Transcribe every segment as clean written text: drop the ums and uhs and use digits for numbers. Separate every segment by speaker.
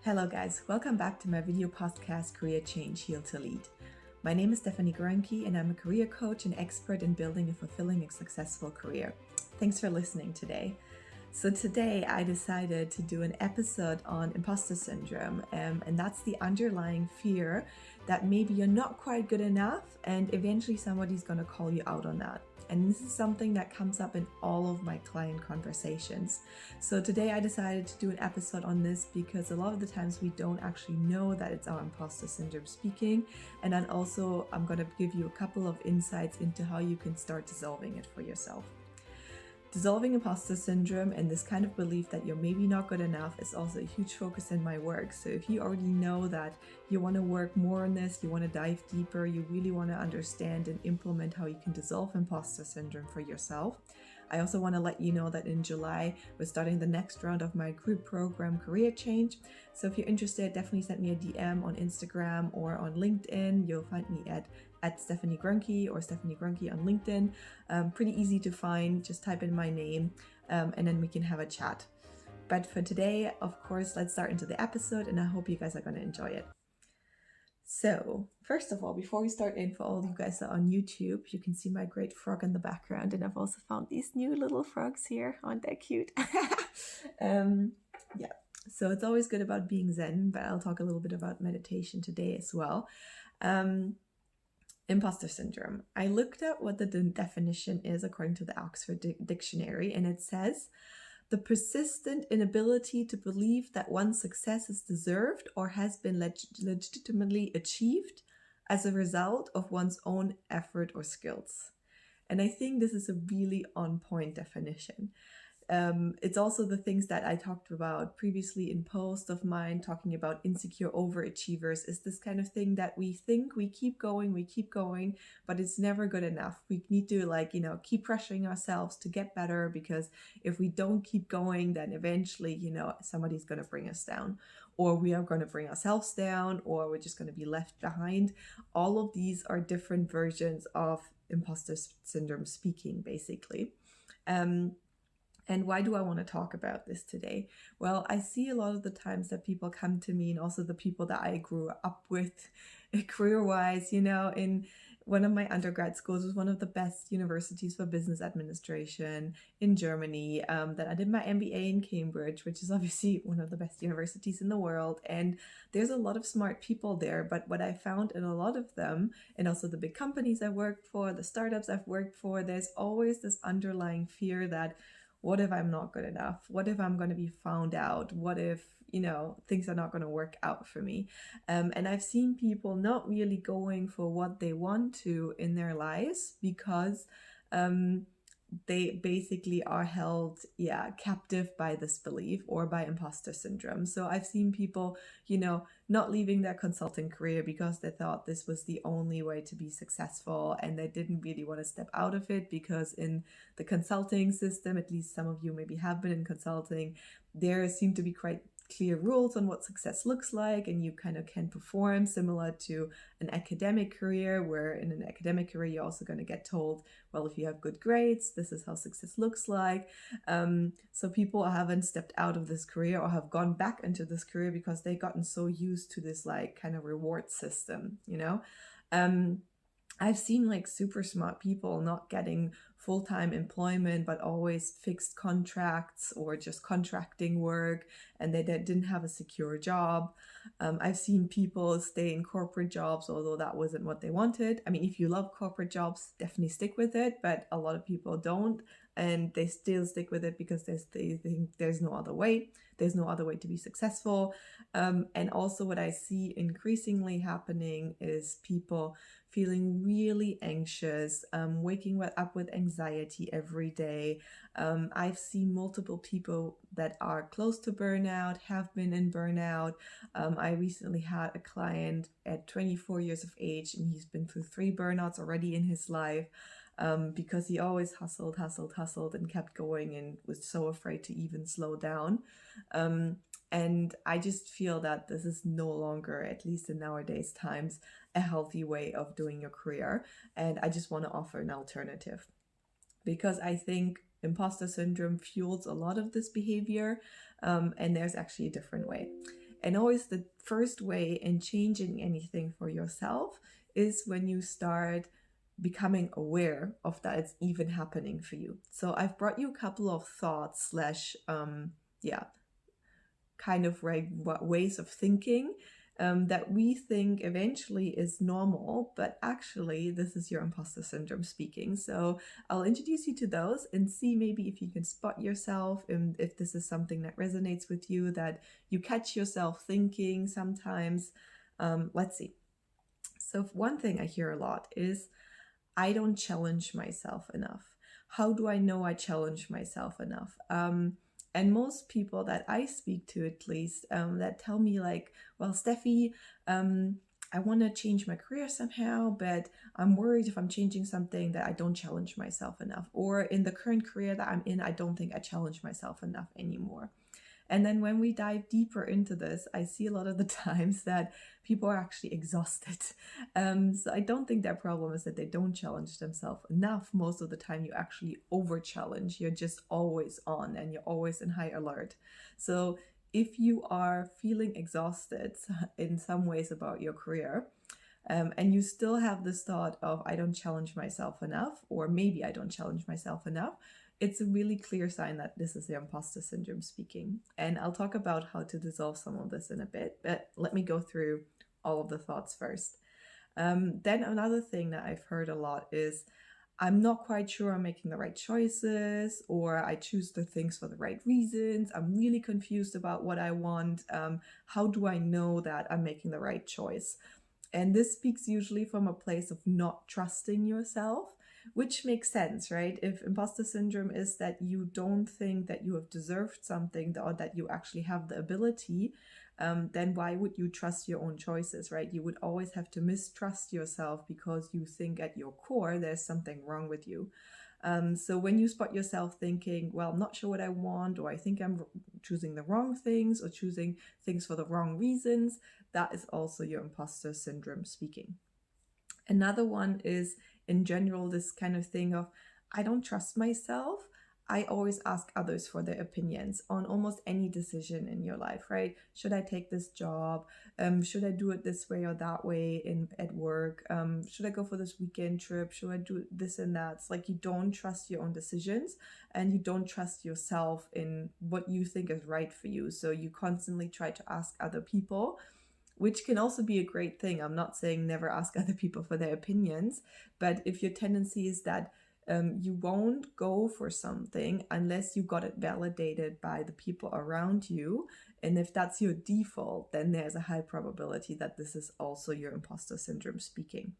Speaker 1: Hello guys, welcome back to my video podcast Career Change Heal to Lead. My name is Stephanie Grunke and I'm a career coach and expert in building a fulfilling and successful career. Thanks for listening today. So today I decided to do an episode on imposter syndrome, and that's the underlying fear that maybe you're not quite good enough and eventually somebody's going to call you out on that. And this is something that comes up in all of my client conversations. So today I decided to do an episode on this because a lot of the times we don't actually know that it's our imposter syndrome speaking. And then also I'm going to give you a couple of insights into how you can start dissolving it for yourself. Dissolving imposter syndrome and this kind of belief that you're maybe not good enough is also a huge focus in my work. So if you already know that you want to work more on this, you want to dive deeper, you really want to understand and implement how you can dissolve imposter syndrome for yourself. I also want to let you know that in July, we're starting the next round of my group program, Career Change. So if you're interested, definitely send me a DM on Instagram or on LinkedIn. You'll find me at Stephanie Grunke or Stephanie Grunke on LinkedIn. Pretty easy to find, just type in my name and then we can have a chat. But for today, of course, let's start into the episode and I hope you guys are going to enjoy it. So first of all, before we start in, for all you guys that are on YouTube, you can see my great frog in the background, and I've also found these new little frogs here. Aren't they cute? Yeah, so it's always good about being Zen, but I'll talk a little bit about meditation today as well. Imposter syndrome. I looked at what the definition is according to the Oxford Dictionary, and it says, the persistent inability to believe that one's success is deserved or has been legitimately achieved as a result of one's own effort or skills. And I think this is a really on-point definition. It's also the things that I talked about previously in posts of mine, talking about insecure overachievers, is this kind of thing that we think we keep going, but it's never good enough. We need to keep pressuring ourselves to get better, because if we don't keep going, then eventually, somebody's going to bring us down, or we are going to bring ourselves down, or we're just going to be left behind. All of these are different versions of imposter syndrome speaking, basically. And why do I want to talk about this today? Well, I see a lot of the times that people come to me, and also the people that I grew up with career-wise, in one of my undergrad schools was one of the best universities for business administration in Germany. That I did my MBA in Cambridge, which is obviously one of the best universities in the world. And there's a lot of smart people there. But what I found in a lot of them, and also the big companies I worked for, the startups I've worked for, there's always this underlying fear that, what if I'm not good enough? What if I'm going to be found out? What if, things are not going to work out for me? And I've seen people not really going for what they want to in their lives because they basically are held, captive by this belief or by imposter syndrome. So I've seen people, not leaving their consulting career because they thought this was the only way to be successful, and they didn't really want to step out of it because in the consulting system, at least some of you maybe have been in consulting, there seem to be quite clear rules on what success looks like, and you kind of can perform similar to an academic career, where in an academic career you're also going to get told, well, if you have good grades, this is how success looks like. So people haven't stepped out of this career or have gone back into this career because they've gotten so used to this kind of reward system, I've seen super smart people not getting full-time employment, but always fixed contracts or just contracting work, and they didn't have a secure job. I've seen people stay in corporate jobs, although that wasn't what they wanted. I mean, if you love corporate jobs, definitely stick with it, but a lot of people don't, and they still stick with it because they think there's no other way. There's no other way to be successful. And also what I see increasingly happening is people feeling really anxious, waking up with anxiety every day. I've seen multiple people that are close to burnout, have been in burnout. I recently had a client at 24 years of age, and he's been through 3 burnouts already in his life. Because he always hustled and kept going and was so afraid to even slow down. And I just feel that this is no longer, at least in nowadays times, a healthy way of doing your career. And I just want to offer an alternative, because I think imposter syndrome fuels a lot of this behavior, and there's actually a different way. and always the first way in changing anything for yourself is when you start becoming aware of that it's even happening for you. So I've brought you a couple of thoughts slash yeah, kind of ways of thinking that we think eventually is normal, but actually this is your imposter syndrome speaking. So I'll introduce you to those and see maybe if you can spot yourself and if this is something that resonates with you, that you catch yourself thinking sometimes. Let's see. So one thing I hear a lot is, I don't challenge myself enough. How do I know I challenge myself enough? And most people that I speak to, at least, that tell me like, well, Steffi, I want to change my career somehow, but I'm worried if I'm changing something that I don't challenge myself enough. Or in the current career that I'm in, I don't think I challenge myself enough anymore. And then when we dive deeper into this, I see a lot of the times that people are actually exhausted. So I don't think their problem is that they don't challenge themselves enough. Most of the time you actually over challenge. You're just always on and you're always in high alert. So if you are feeling exhausted in some ways about your career, and you still have this thought of, I don't challenge myself enough, or maybe I don't challenge myself enough, it's a really clear sign that this is the imposter syndrome speaking. And I'll talk about how to dissolve some of this in a bit, but let me go through all of the thoughts first. Then another thing that I've heard a lot is, I'm not quite sure I'm making the right choices, or I choose the things for the right reasons. I'm really confused about what I want. How do I know that I'm making the right choice? And this speaks usually from a place of not trusting yourself, which makes sense, right? If imposter syndrome is that you don't think that you have deserved something or that you actually have the ability, then why would you trust your own choices, right? You would always have to mistrust yourself because you think at your core there's something wrong with you. So when you spot yourself thinking, well, I'm not sure what I want, or I think I'm choosing the wrong things or choosing things for the wrong reasons, that is also your imposter syndrome speaking. Another one is, in general, this kind of thing of, I don't trust myself. I always ask others for their opinions on almost any decision in your life, right? Should I take this job? Should I do it this way or that way at work? Should I go for this weekend trip? Should I do this and that? It's like you don't trust your own decisions and you don't trust yourself in what you think is right for you. So you constantly try to ask other people, which can also be a great thing. I'm not saying never ask other people for their opinions, but if your tendency is that you won't go for something unless you got it validated by the people around you, and if that's your default, then there's a high probability that this is also your imposter syndrome speaking.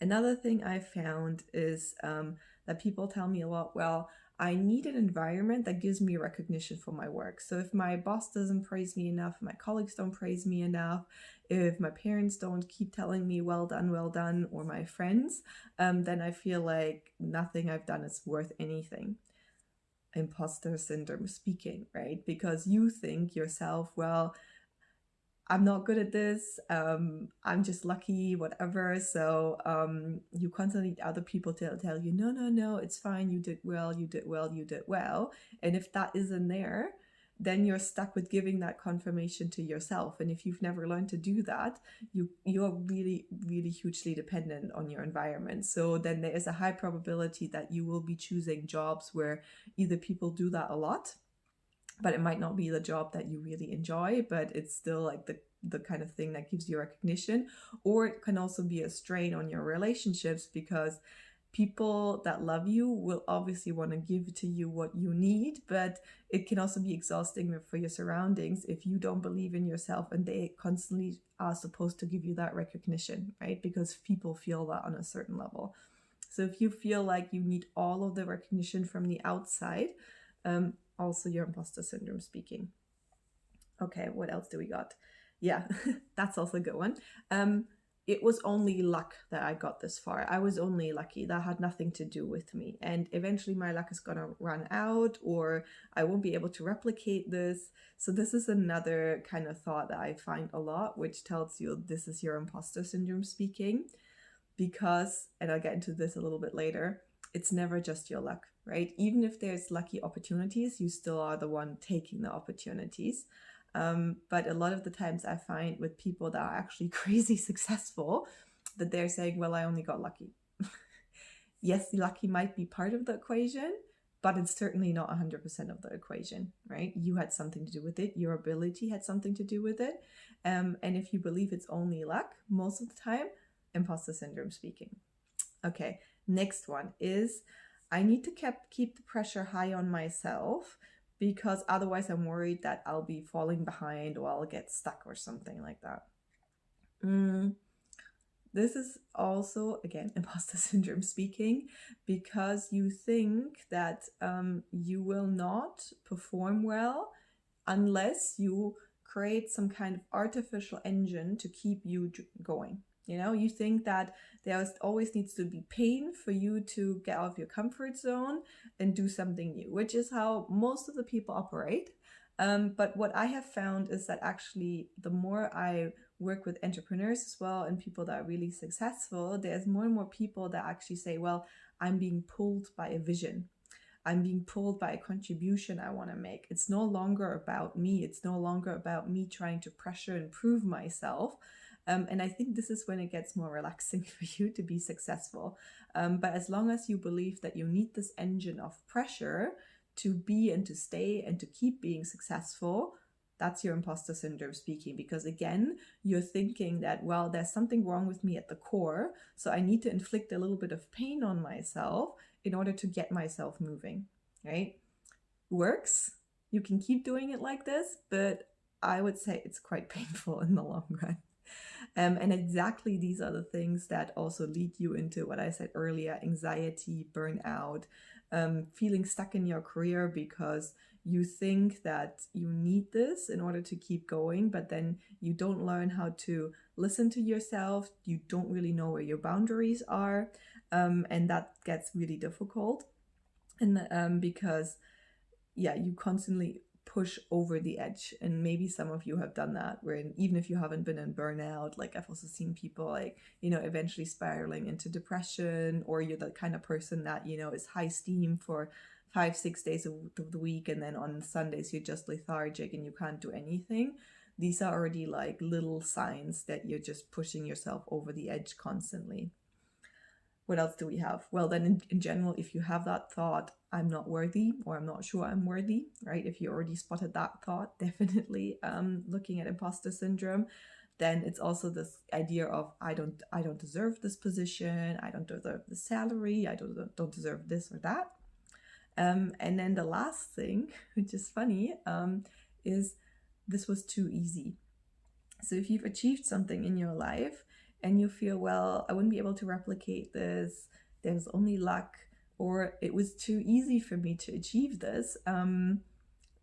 Speaker 1: Another thing I found is that people tell me a lot, well, I need an environment that gives me recognition for my work. So if my boss doesn't praise me enough, my colleagues don't praise me enough, if my parents don't keep telling me well done, or my friends, then I feel like nothing I've done is worth anything. Imposter syndrome speaking, right? Because you think yourself, well, I'm not good at this. I'm just lucky, whatever. So you constantly need other people to tell you, no, it's fine. You did well, you did well, you did well. And if that isn't there, then you're stuck with giving that confirmation to yourself. And if you've never learned to do that, you're really, really hugely dependent on your environment. So then there is a high probability that you will be choosing jobs where either people do that a lot, but it might not be the job that you really enjoy, but it's still like the kind of thing that gives you recognition. Or it can also be a strain on your relationships, because people that love you will obviously want to give to you what you need, but it can also be exhausting for your surroundings if you don't believe in yourself and they constantly are supposed to give you that recognition, right? Because people feel that on a certain level. So if you feel like you need all of the recognition from the outside, also your imposter syndrome speaking. Okay, what else do we got? Yeah, that's also a good one. It was only luck that I got this far. I was only lucky. That had nothing to do with me. And eventually my luck is going to run out, or I won't be able to replicate this. So this is another kind of thought that I find a lot, which tells you this is your imposter syndrome speaking. Because, and I'll get into this a little bit later, it's never just your luck, right? Even if there's lucky opportunities, you still are the one taking the opportunities. But a lot of the times I find with people that are actually crazy successful that they're saying, well, I only got lucky. Yes, lucky might be part of the equation, but it's certainly not 100% of the equation, right? You had something to do with it. Your ability had something to do with it. And if you believe it's only luck, most of the time, imposter syndrome speaking. Okay, next one is I need to keep the pressure high on myself because otherwise I'm worried that I'll be falling behind or I'll get stuck or something like that. This is also, again, imposter syndrome speaking, because you think that you will not perform well unless you create some kind of artificial engine to keep you going. You know, you think that there always needs to be pain for you to get out of your comfort zone and do something new, which is how most of the people operate. But what I have found is that actually the more I work with entrepreneurs as well and people that are really successful, there's more and more people that actually say, well, I'm being pulled by a vision. I'm being pulled by a contribution I want to make. It's no longer about me. It's no longer about me trying to pressure and prove myself. And I think this is when it gets more relaxing for you to be successful. But as long as you believe that you need this engine of pressure to be and to stay and to keep being successful, that's your imposter syndrome speaking. Because again, you're thinking that, well, there's something wrong with me at the core, so I need to inflict a little bit of pain on myself in order to get myself moving, right? Works. You can keep doing it like this, but I would say it's quite painful in the long run. And exactly these are the things that also lead you into what I said earlier: anxiety, burnout, feeling stuck in your career because you think that you need this in order to keep going, but then you don't learn how to listen to yourself. You don't really know where your boundaries are, and that gets really difficult. And because, yeah, you constantly push over the edge, and maybe some of you have done that, where even if you haven't been in burnout, like I've also seen people like, you know, eventually spiraling into depression, or you're the kind of person that, you know, is high steam for 5-6 days of the week, and then on Sundays you're just lethargic and you can't do anything. These are already like little signs that you're just pushing yourself over the edge constantly. What else do we have? Well, then in general, if you have that thought, I'm not worthy, or I'm not sure I'm worthy, right? If you already spotted that thought, definitely looking at imposter syndrome. Then it's also this idea of I don't deserve this position, I don't deserve the salary, I don't deserve this or that. And then the last thing, which is funny, is this was too easy. So if you've achieved something in your life and you feel, well, I wouldn't be able to replicate this, there's only luck, or it was too easy for me to achieve this,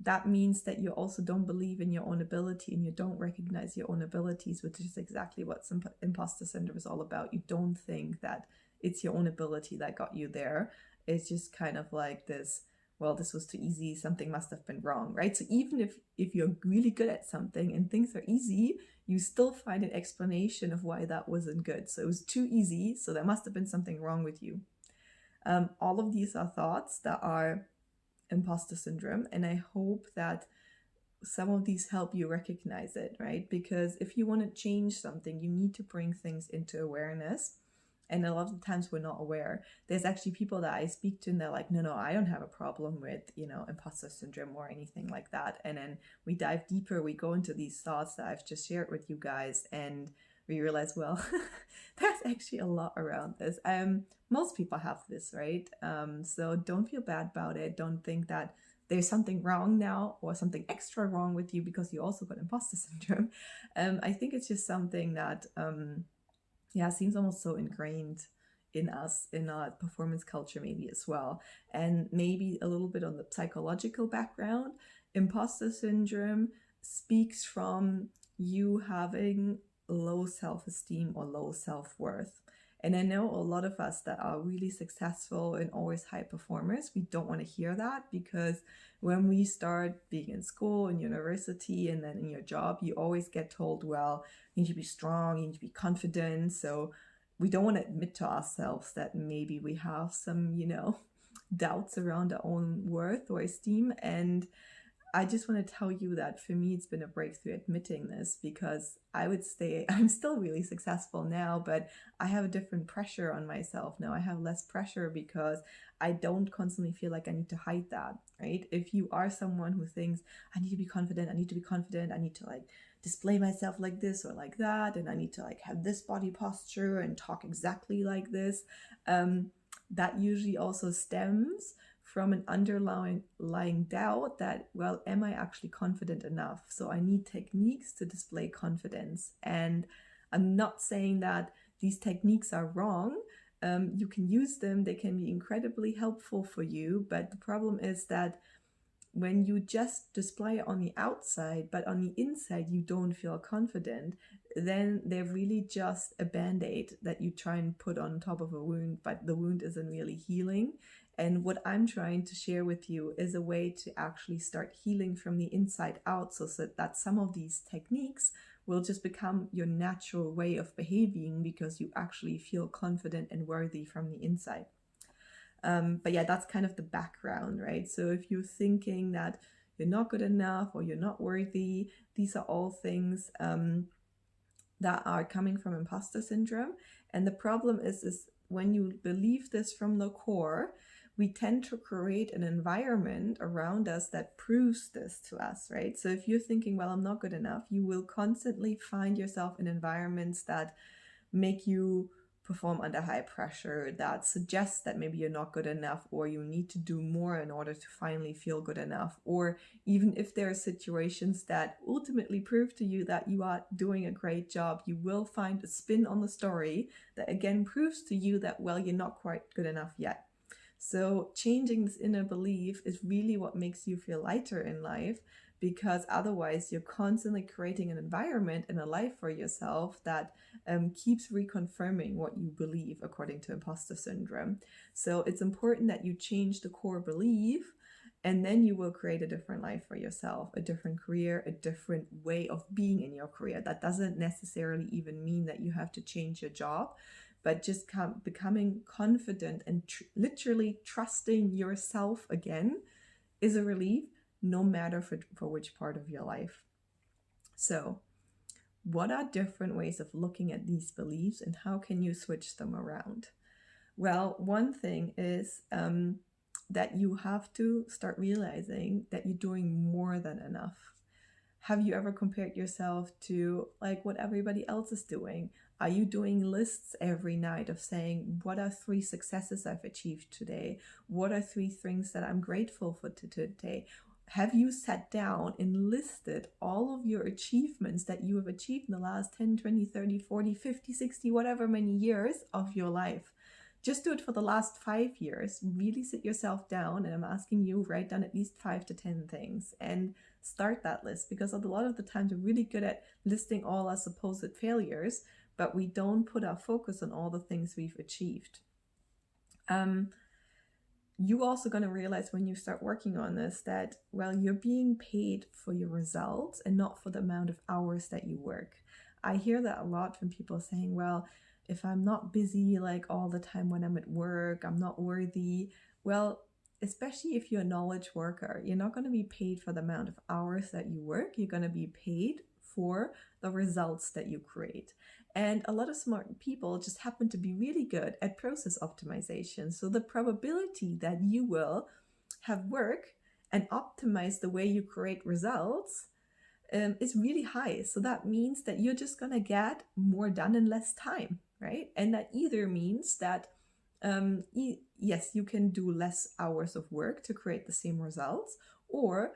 Speaker 1: that means that you also don't believe in your own ability and you don't recognize your own abilities, which is exactly what imposter syndrome is all about. You don't think that it's your own ability that got you there. It's just kind of like this, well, this was too easy, something must have been wrong, right? So even if you're really good at something and things are easy, you still find an explanation of why that wasn't good. So it was too easy, so there must have been something wrong with you. All of these are thoughts that are imposter syndrome, and I hope that some of these help you recognize it, right? Because if you want to change something, you need to bring things into awareness. And a lot of the times we're not aware. There's actually people that I speak to and they're like, no, I don't have a problem with, you know, imposter syndrome or anything like that. And then we dive deeper, we go into these thoughts that I've just shared with you guys, and we realize, well, there's actually a lot around this. Most people have this, right? So don't feel bad about it. Don't think that there's something wrong now or something extra wrong with you because you also got imposter syndrome. I think it's just something that seems almost so ingrained in us, in our performance culture maybe as well. And maybe a little bit on the psychological background. Imposter syndrome speaks from you having low self-esteem or low self-worth. And I know a lot of us that are really successful and always high performers, we don't want to hear that, because when we start being in school and university and then in your job, you always get told, well, you need to be strong, you need to be confident. So we don't want to admit to ourselves that maybe we have some, you know, doubts around our own worth or esteem. And I just want to tell you that for me, it's been a breakthrough admitting this, because I would say I'm still really successful now, but I have a different pressure on myself now. I have less pressure because I don't constantly feel like I need to hide that, right? If you are someone who thinks, I need to be confident, I need to be confident, I need to like display myself like this or like that, and I need to like have this body posture and talk exactly like this, that usually also stems from an underlying doubt that, well, am I actually confident enough? So I need techniques to display confidence. And I'm not saying that these techniques are wrong. You can use them, they can be incredibly helpful for you. But the problem is that when you just display it on the outside, but on the inside you don't feel confident, then they're really just a band-aid that you try and put on top of a wound, but the wound isn't really healing. And what I'm trying to share with you is a way to actually start healing from the inside out, so that some of these techniques will just become your natural way of behaving because you actually feel confident and worthy from the inside. But yeah, that's kind of the background, right? So if you're thinking that you're not good enough or you're not worthy, these are all things that are coming from imposter syndrome. And the problem is when you believe this from the core, we tend to create an environment around us that proves this to us, right? So if you're thinking, well, I'm not good enough, you will constantly find yourself in environments that make you perform under high pressure, that suggests that maybe you're not good enough, or you need to do more in order to finally feel good enough. Or even if there are situations that ultimately prove to you that you are doing a great job, you will find a spin on the story that again proves to you that, well, you're not quite good enough yet. So changing this inner belief is really what makes you feel lighter in life, because otherwise you're constantly creating an environment and a life for yourself that keeps reconfirming what you believe according to imposter syndrome. So it's important that you change the core belief, and then you will create a different life for yourself, a different career, a different way of being in your career. That doesn't necessarily even mean that you have to change your job, but just becoming confident and literally trusting yourself again is a relief, no matter for which part of your life. So what are different ways of looking at these beliefs, and how can you switch them around? Well, one thing is that you have to start realizing that you're doing more than enough. Have you ever compared yourself to like what everybody else is doing? Are you doing lists every night of saying, what are 3 successes I've achieved today? What are 3 things that I'm grateful for today? Have you sat down and listed all of your achievements that you have achieved in the last 10, 20, 30, 40, 50, 60, whatever many years of your life? Just do it for the last 5 years. Really sit yourself down, and I'm asking you, write down at least 5 to 10 things and start that list, because a lot of the times we're really good at listing all our supposed failures, but we don't put our focus on all the things we've achieved. You also going to realize when you start working on this that, well, you're being paid for your results and not for the amount of hours that you work. I hear that a lot from people saying, well, if I'm not busy like all the time when I'm at work, I'm not worthy. Well, especially if you're a knowledge worker, you're not going to be paid for the amount of hours that you work. You're going to be paid for the results that you create. And a lot of smart people just happen to be really good at process optimization. So the probability that you will have work and optimize the way you create results is really high. So that means that you're just going to get more done in less time, right? And that either means that yes, you can do less hours of work to create the same results, or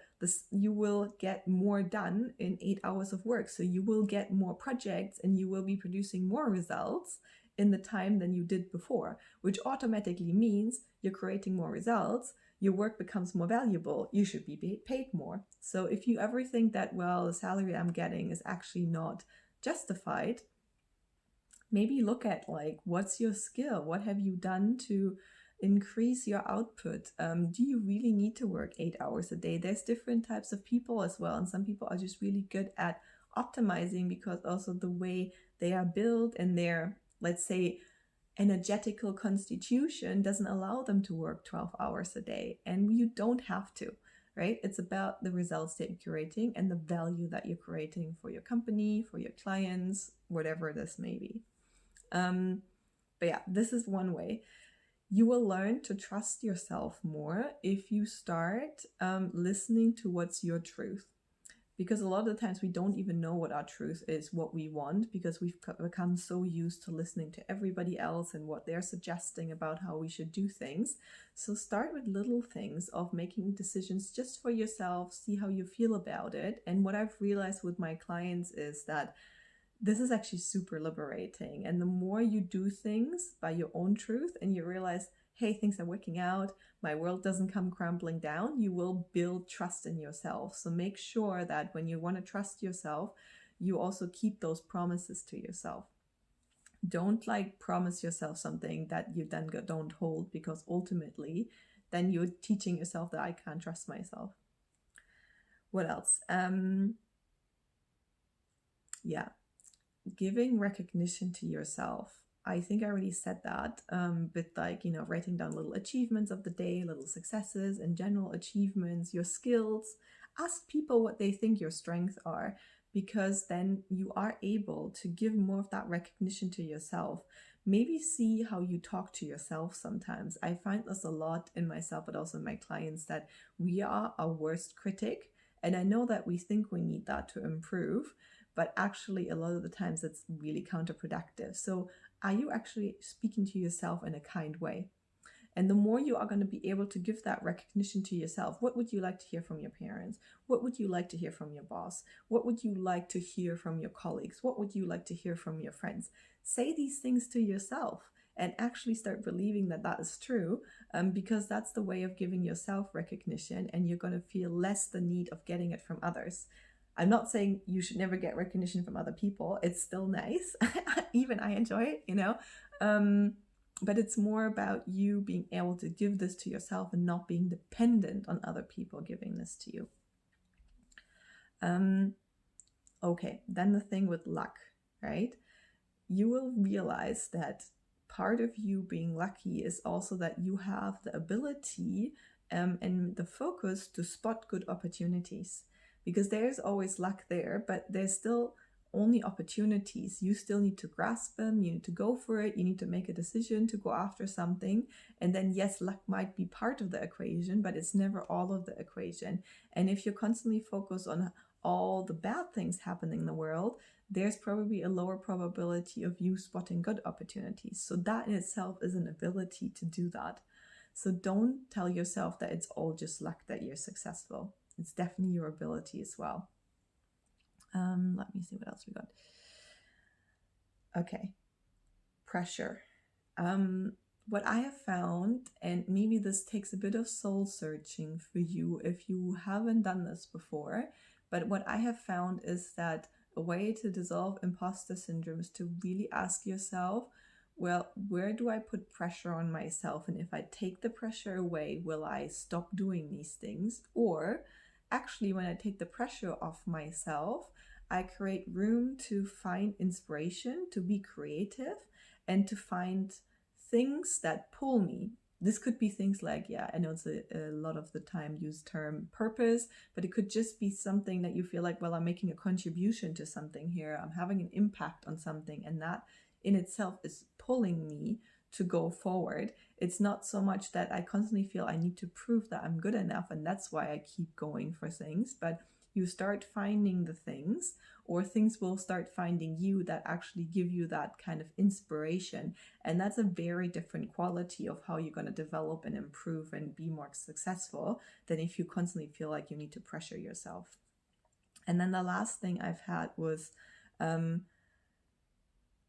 Speaker 1: you will get more done in 8 hours of work. So you will get more projects and you will be producing more results in the time than you did before, which automatically means you're creating more results. Your work becomes more valuable. You should be paid more. So if you ever think that, well, the salary I'm getting is actually not justified, maybe look at like, what's your skill? What have you done to increase your output? Do you really need to work 8 hours a day? There's different types of people as well. And some people are just really good at optimizing because also the way they are built and their, let's say, energetical constitution doesn't allow them to work 12 hours a day. And you don't have to, right? It's about the results that you're creating and the value that you're creating for your company, for your clients, whatever this may be. But yeah, this is one way. You will learn to trust yourself more if you start listening to what's your truth. Because a lot of the times we don't even know what our truth is, what we want, because we've become so used to listening to everybody else and what they're suggesting about how we should do things. So start with little things of making decisions just for yourself, see how you feel about it. And what I've realized with my clients is that this is actually super liberating. And the more you do things by your own truth and you realize, hey, things are working out, my world doesn't come crumbling down, you will build trust in yourself. So make sure that when you want to trust yourself, you also keep those promises to yourself. Don't promise yourself something that you then don't hold, because ultimately then you're teaching yourself that I can't trust myself. What else? Yeah. Giving recognition to yourself. I think I already said that, but writing down little achievements of the day, little successes and general achievements, your skills. Ask people what they think your strengths are, because then you are able to give more of that recognition to yourself. Maybe see how you talk to yourself sometimes. I find this a lot in myself, but also in my clients, that we are our worst critic. And I know that we think we need that to improve, but actually a lot of the times it's really counterproductive. So are you actually speaking to yourself in a kind way? And the more you are going to be able to give that recognition to yourself, what would you like to hear from your parents? What would you like to hear from your boss? What would you like to hear from your colleagues? What would you like to hear from your friends? Say these things to yourself and actually start believing that that is true, because that's the way of giving yourself recognition, and you're going to feel less the need of getting it from others. I'm not saying you should never get recognition from other people. It's still nice. Even I enjoy it, but it's more about you being able to give this to yourself and not being dependent on other people giving this to you. Okay, then the thing with luck, right? You will realize that part of you being lucky is also that you have the ability and the focus to spot good opportunities. Because there's always luck there, but there's still only opportunities. You still need to grasp them, you need to go for it, you need to make a decision to go after something. And then yes, luck might be part of the equation, but it's never all of the equation. And if you're constantly focused on all the bad things happening in the world, there's probably a lower probability of you spotting good opportunities. So that in itself is an ability to do that. So don't tell yourself that it's all just luck that you're successful. It's definitely your ability as well. Let me see what else we got. Okay, pressure. What I have found, and maybe this takes a bit of soul searching for you if you haven't done this before, but what I have found is that a way to dissolve imposter syndrome is to really ask yourself, well, where do I put pressure on myself? And if I take the pressure away, will I stop doing these things? Or actually, when I take the pressure off myself, I create room to find inspiration, to be creative, and to find things that pull me. This could be things like, yeah, I know it's a lot of the time used term purpose, but it could just be something that you feel like, well, I'm making a contribution to something here, I'm having an impact on something, and that in itself is pulling me to go forward. It's not so much that I constantly feel I need to prove that I'm good enough, and that's why I keep going for things, but you start finding the things, or things will start finding you that actually give you that kind of inspiration. And that's a very different quality of how you're going to develop and improve and be more successful than if you constantly feel like you need to pressure yourself. And then the last thing I've had was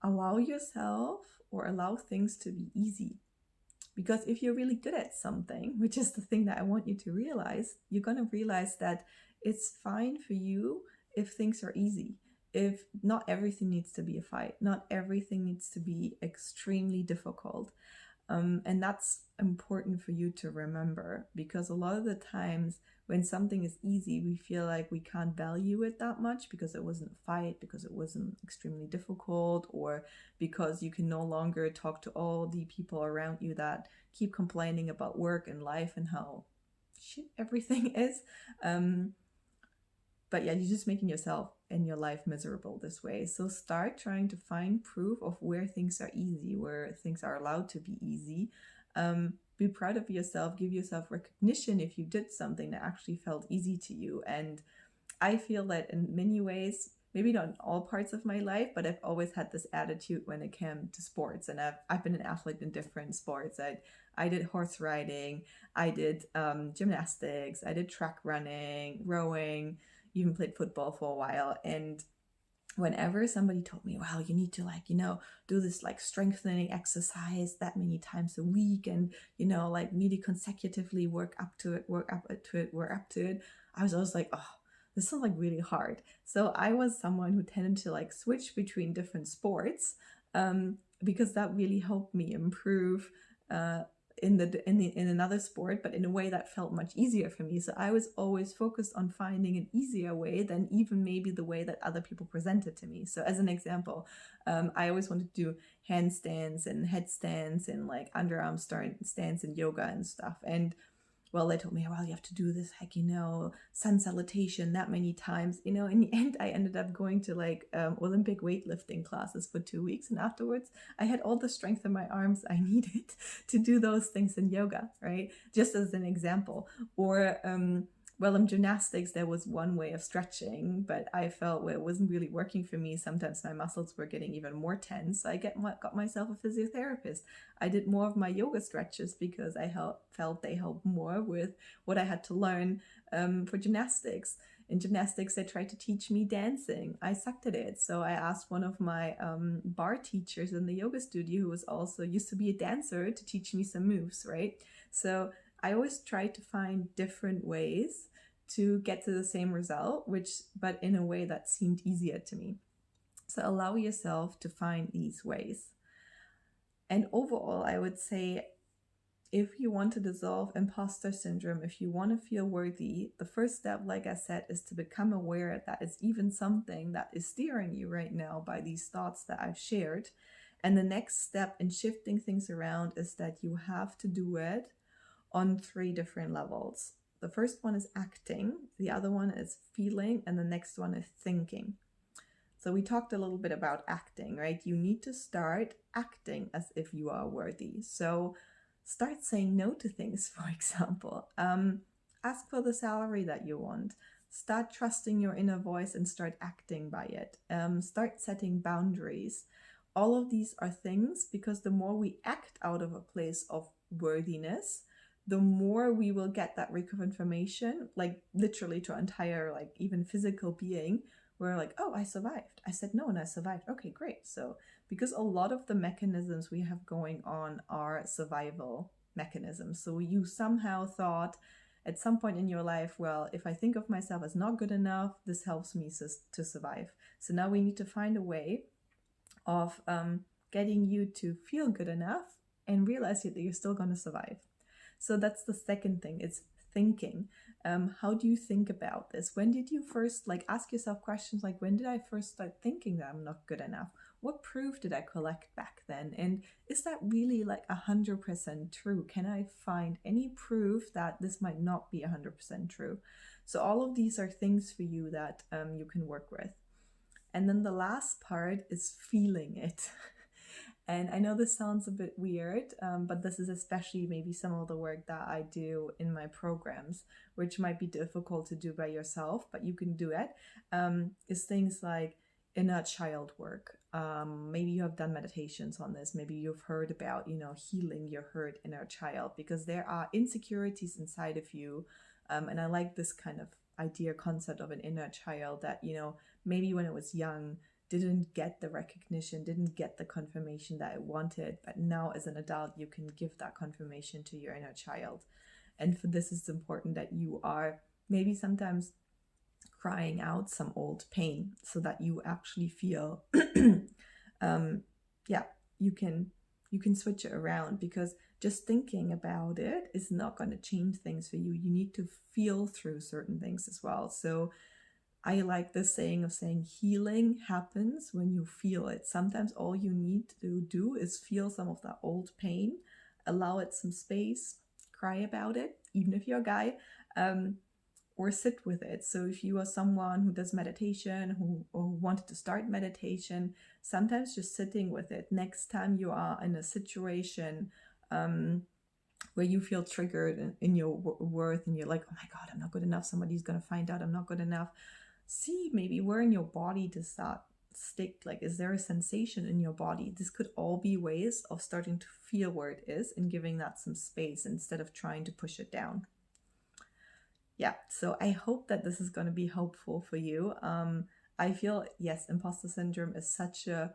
Speaker 1: allow yourself or allow things to be easy. Because if you're really good at something, which is the thing that I want you to realize, you're going to realize that it's fine for you if things are easy. If not everything needs to be a fight, not everything needs to be extremely difficult. And that's important for you to remember, because a lot of the times when something is easy, we feel like we can't value it that much because it wasn't a fight, because it wasn't extremely difficult, or because you can no longer talk to all the people around you that keep complaining about work and life and how shit everything is. Um, but yeah, you're just making yourself and your life miserable this way. So start trying to find proof of where things are easy, where things are allowed to be easy. Be proud of yourself, give yourself recognition if you did something that actually felt easy to you. And I feel that in many ways, maybe not in all parts of my life, but I've always had this attitude when it came to sports. And I've been an athlete in different sports. I did horse riding, I did gymnastics, I did track running, rowing, even played football for a while. And whenever somebody told me, wow, you need to do this strengthening exercise that many times a week, and really consecutively work up to it, I was always like, oh, this is really hard. So I was someone who tended to switch between different sports, because that really helped me improve in another sport, but in a way that felt much easier for me. So I was always focused on finding an easier way than even maybe the way that other people presented to me. So as an example, I always wanted to do handstands and headstands and underarm stands and yoga and stuff. And well, they told me, well, you have to do this sun salutation that many times. In the end, I ended up going to Olympic weightlifting classes for 2 weeks. And afterwards, I had all the strength in my arms I needed to do those things in yoga, right? Just as an example. Or, in gymnastics, there was one way of stretching, but I felt it wasn't really working for me. Sometimes my muscles were getting even more tense. So I got myself a physiotherapist. I did more of my yoga stretches because I felt they helped more with what I had to learn for gymnastics. In gymnastics, they tried to teach me dancing. I sucked at it. So I asked one of my bar teachers in the yoga studio, who was also used to be a dancer, to teach me some moves, right? So I always tried to find different ways to get to the same result, but in a way that seemed easier to me. So allow yourself to find these ways. And overall, I would say, if you want to dissolve imposter syndrome, if you want to feel worthy, the first step, like I said, is to become aware that it's even something that is steering you right now by these thoughts that I've shared. And the next step in shifting things around is that you have to do it on 3 different levels. The first one is acting, the other one is feeling, and the next one is thinking. So we talked a little bit about acting, right? You need to start acting as if you are worthy. So start saying no to things, for example. Ask for the salary that you want. Start trusting your inner voice and start acting by it. Start setting boundaries. All of these are things, because the more we act out of a place of worthiness, the more we will get that reconfirmation, literally to our entire, even physical being. We're like, oh, I survived. I said no and I survived. Okay, great. So because a lot of the mechanisms we have going on are survival mechanisms. So you somehow thought at some point in your life, well, if I think of myself as not good enough, this helps me to survive. So now we need to find a way of getting you to feel good enough and realize that you're still going to survive. So that's the second thing, it's thinking. How do you think about this? When did you first ask yourself questions like, when did I first start thinking that I'm not good enough? What proof did I collect back then? And is that really 100% true? Can I find any proof that this might not be 100% true? So all of these are things for you that you can work with. And then the last part is feeling it. And I know this sounds a bit weird, but this is especially maybe some of the work that I do in my programs, which might be difficult to do by yourself, but you can do it, is things like inner child work. Maybe you have done meditations on this. Maybe you've heard about, healing your hurt inner child, because there are insecurities inside of you. And I like this kind of idea, concept of an inner child that, maybe when it was young, didn't get the recognition, didn't get the confirmation that it wanted, but now as an adult, you can give that confirmation to your inner child. And for this, it's important that you are maybe sometimes crying out some old pain so that you actually feel, you can switch it around, because just thinking about it is not going to change things for you. You need to feel through certain things as well. So I like the saying of saying healing happens when you feel it. Sometimes all you need to do is feel some of that old pain, allow it some space, cry about it, even if you're a guy, or sit with it. So if you are someone who does meditation, or wanted to start meditation, sometimes just sitting with it. Next time you are in a situation where you feel triggered in your worth, and you're like, oh my God, I'm not good enough. Somebody's going to find out I'm not good enough. See maybe where in your body does that stick? Like, is there a sensation in your body? This could all be ways of starting to feel where it is and giving that some space instead of trying to push it down. Yeah, so I hope that this is going to be helpful for you. I feel, yes, imposter syndrome is such a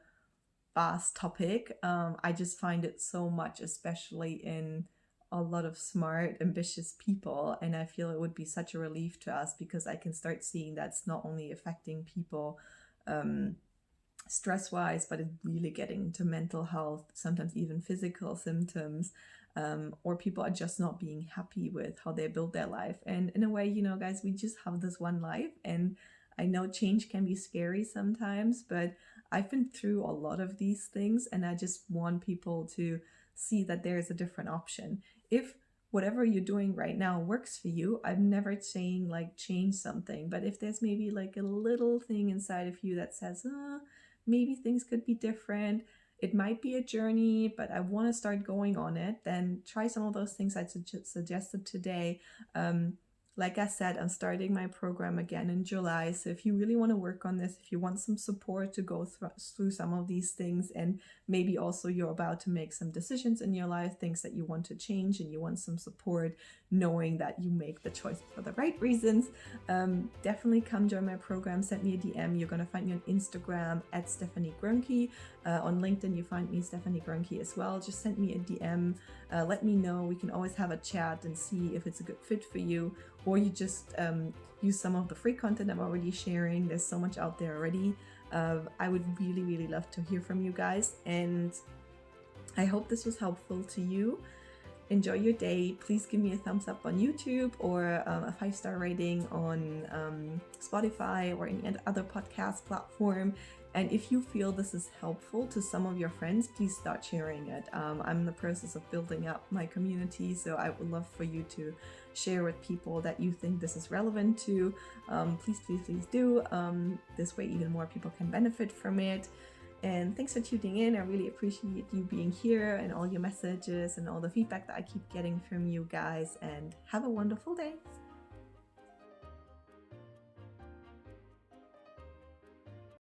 Speaker 1: vast topic. I just find it so much, especially in a lot of smart, ambitious people. And I feel it would be such a relief to us, because I can start seeing that's not only affecting people stress-wise, but it's really getting to mental health, sometimes even physical symptoms, or people are just not being happy with how they build their life. And in a way, you know, guys, we just have this one life, and I know change can be scary sometimes, but I've been through a lot of these things, and I just want people to see that there is a different option. If whatever you're doing right now works for you, I'm never saying like change something, but if there's maybe like a little thing inside of you that says, maybe things could be different, it might be a journey, but I want to start going on it, then try some of those things I suggested today. Like I said, I'm starting my program again in July. So if you really want to work on this, if you want some support to go through some of these things, and maybe also you're about to make some decisions in your life, things that you want to change, and you want some support, knowing that you make the choice for the right reasons, definitely come join my program. Send me a DM. You're going to find me on Instagram at Stephanie Grunke. On LinkedIn, you find me Stephanie Grunke as well. Just send me a DM. Let me know. We can always have a chat and see if it's a good fit for you, or you just use some of the free content I'm already sharing. There's so much out there already. I would really, really love to hear from you guys, and I hope this was helpful to you. Enjoy your day. Please give me a thumbs up on YouTube, or a 5-star rating on Spotify or any other podcast platform. And if you feel this is helpful to some of your friends, please start sharing it. I'm in the process of building up my community, so I would love for you to share with people that you think this is relevant to. Please, please, please do. This way even more people can benefit from it. And thanks for tuning in. I really appreciate you being here, and all your messages and all the feedback that I keep getting from you guys. And have a wonderful day.